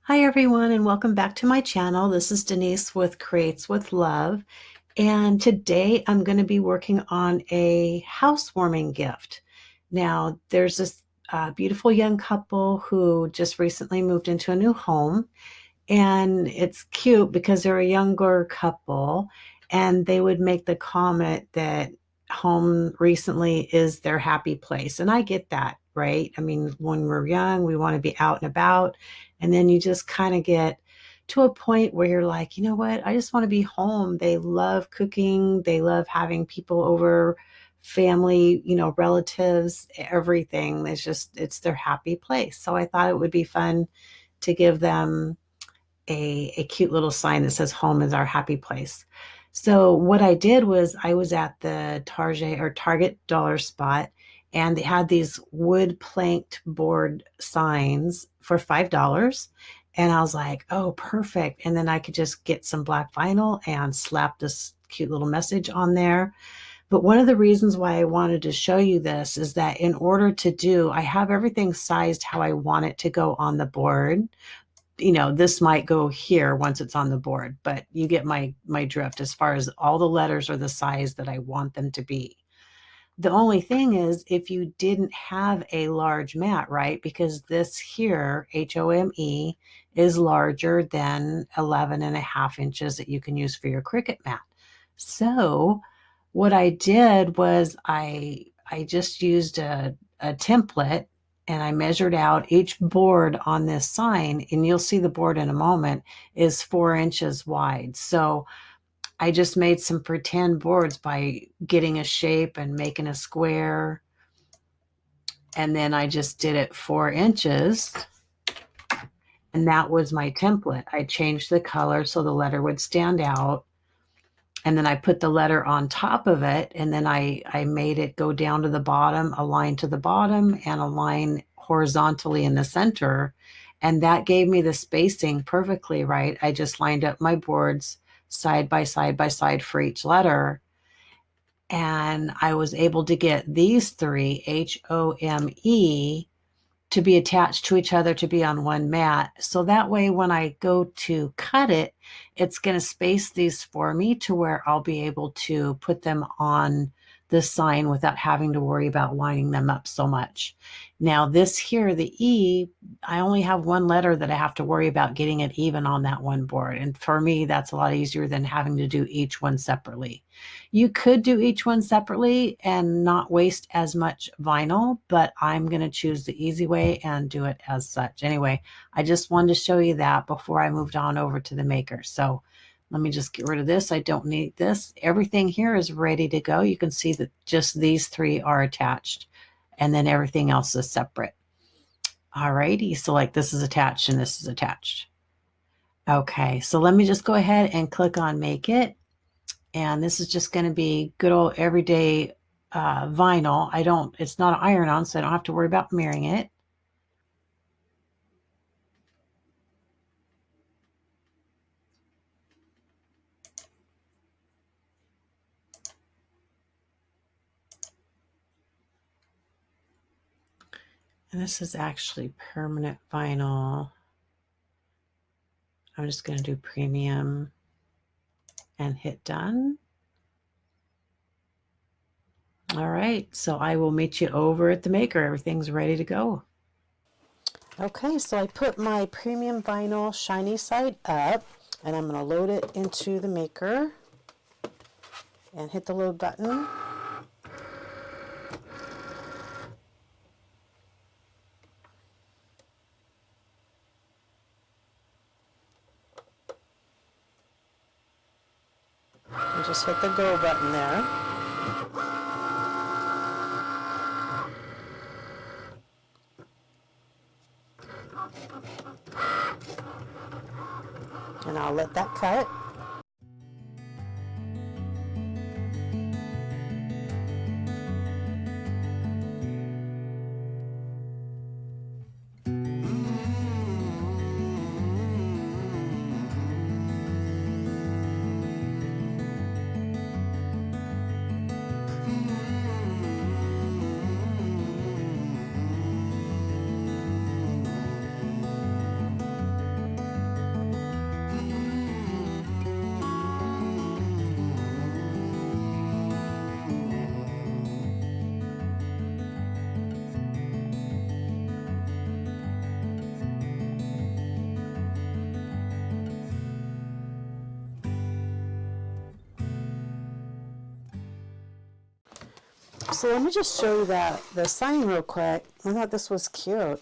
Hi everyone and welcome back to my channel. This is Denise with Creates with Love, and today I'm going to be working on a housewarming gift. Now there's this beautiful young couple who just recently moved into a new home, and it's cute because they're a younger couple and they would make the comment that home recently is their happy place. And I get that, right? I mean, when we're young, we want to be out and about. And then you just kind of get to a point where you're like, you know what? I just want to be home. They love cooking. They love having people over, family, relatives, everything. It's their happy place. So I thought it would be fun to give them a cute little sign that says home is our happy place. So what I did was I was at the Target dollar spot, and they had these wood planked board signs for $5. And I was like, oh, perfect. And then I could just get some black vinyl and slap this cute little message on there. But one of the reasons why I wanted to show you this is that in order to do, I have everything sized how I want it to go on the board. This might go here once it's on the board, but you get my drift as far as all the letters are the size that I want them to be. The only thing is, if you didn't have a large mat, right? Because this here, HOME, is larger than 11.5 inches that you can use for your Cricut mat. So what I did was I just used a template, and I measured out each board on this sign, and you'll see the board in a moment, is 4 inches wide. So I just made some pretend boards by getting a shape and making a square. And then I just did it 4 inches. And that was my template. I changed the color so the letter would stand out. And then I put the letter on top of it. And then I made it go down to the bottom, a line to the bottom, and a line horizontally in the center. And that gave me the spacing perfectly, right? I just lined up my boards side by side by side for each letter. And I was able to get these three, HOME, to be attached to each other to be on one mat. So that way, when I go to cut it, it's going to space these for me to where I'll be able to put them on the sign without having to worry about lining them up so much. Now this here, the E, I only have one letter that I have to worry about getting it even on that one board. And for me, that's a lot easier than having to do each one separately. You could do each one separately and not waste as much vinyl, but I'm going to choose the easy way and do it as such. Anyway, I just wanted to show you that before I moved on over to the maker. So let me just get rid of this. I don't need this. Everything here is ready to go. You can see that just these three are attached, and then everything else is separate. Alrighty, so like this is attached and this is attached. Okay, so let me just go ahead and click on Make It. And this is just going to be good old everyday vinyl. It's not an iron-on, so I don't have to worry about mirroring it. And this is actually permanent vinyl. I'm just going to do premium and hit done. All right, so I will meet you over at the maker. Everything's ready to go. Okay, so I put my premium vinyl shiny side up, and I'm going to load it into the maker and hit the load button. And just hit the go button there. And I'll let that cut. So let me just show you the sign real quick. I thought this was cute.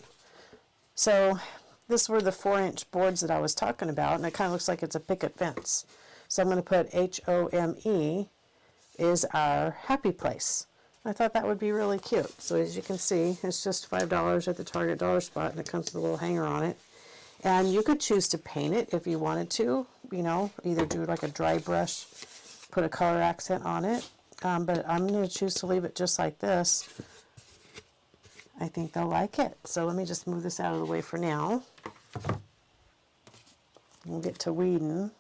So this were the 4-inch boards that I was talking about, and it kind of looks like it's a picket fence. So I'm going to put HOME is our happy place. I thought that would be really cute. So as you can see, it's just $5 at the Target dollar spot, and it comes with a little hanger on it. And you could choose to paint it if you wanted to, you know, either do like a dry brush, put a color accent on it. But I'm going to choose to leave it just like this. I think they'll like it. So let me just move this out of the way for now. We'll get to weeding.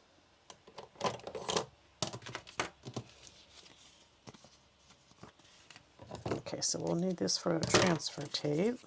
Okay, so we'll need this for a transfer tape.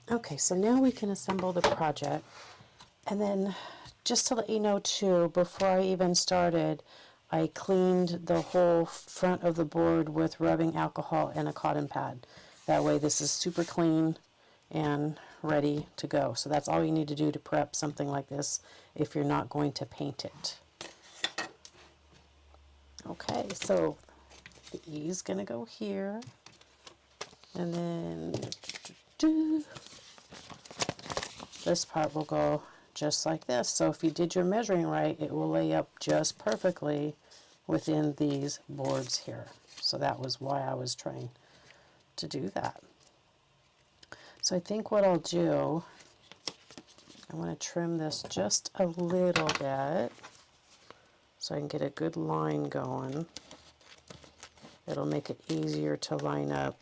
Okay, so now we can assemble the project. And then just to let you know too, before I even started, I cleaned the whole front of the board with rubbing alcohol and a cotton pad. That way this is super clean and ready to go. So that's all you need to do to prep something like this if you're not going to paint it. Okay, so the E is going to go here. And then this part will go just like this. So if you did your measuring right, it will lay up just perfectly within these boards here. So that was why I was trying to do that. So I think what I'll do, I want to trim this just a little bit so I can get a good line going. It'll make it easier to line up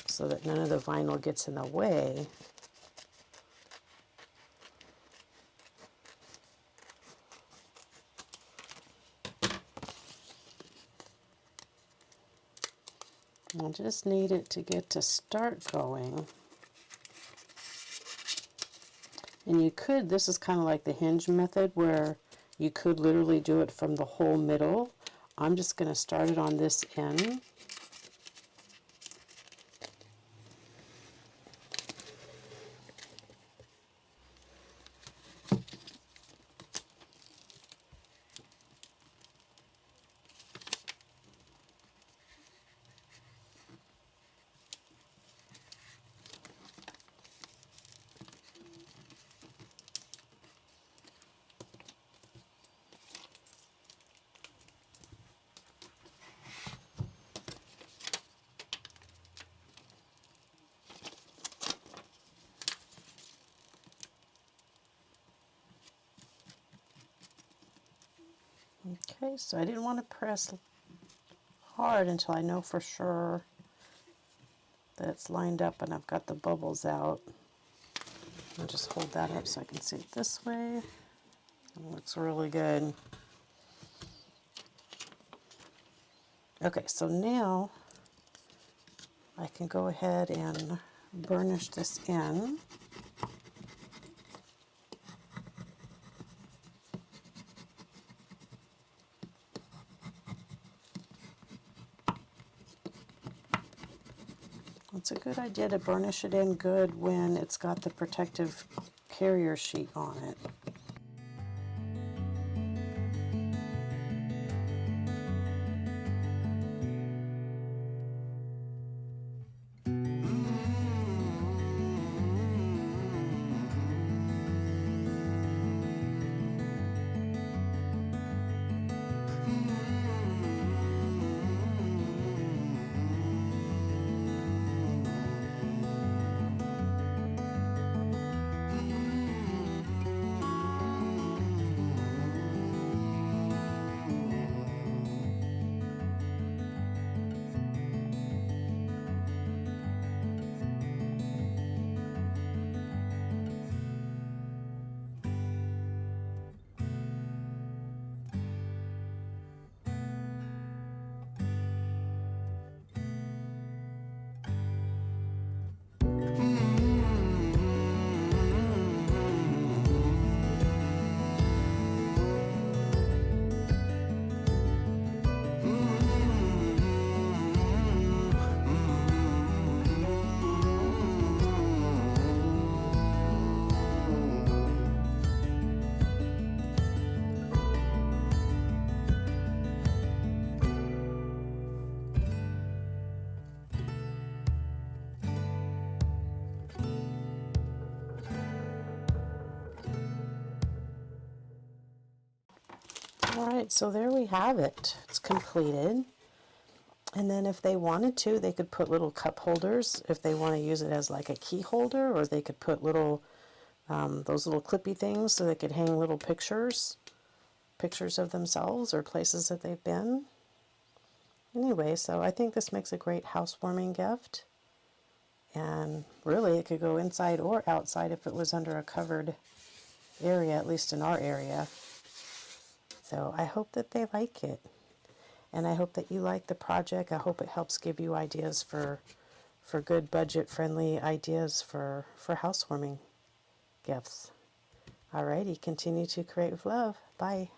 so that none of the vinyl gets in the way. I just need it to get to start going. And you could, this is kind of like the hinge method where you could literally do it from the whole middle. I'm just going to start it on this end. Okay, so I didn't want to press hard until I know for sure that it's lined up and I've got the bubbles out. I'll just hold that up so I can see it this way. It looks really good. Okay, so now I can go ahead and burnish this in. It's a good idea to burnish it in good when it's got the protective carrier sheet on it. Alright, so there we have it. It's completed. And then if they wanted to, they could put little cup holders if they want to use it as like a key holder, or they could put little, those little clippy things so they could hang little pictures of themselves or places that they've been. Anyway, so I think this makes a great housewarming gift. And really, it could go inside or outside if it was under a covered area, at least in our area. So I hope that they like it. And I hope that you like the project. I hope it helps give you ideas for good budget-friendly ideas for housewarming gifts. Alrighty, continue to create with love. Bye.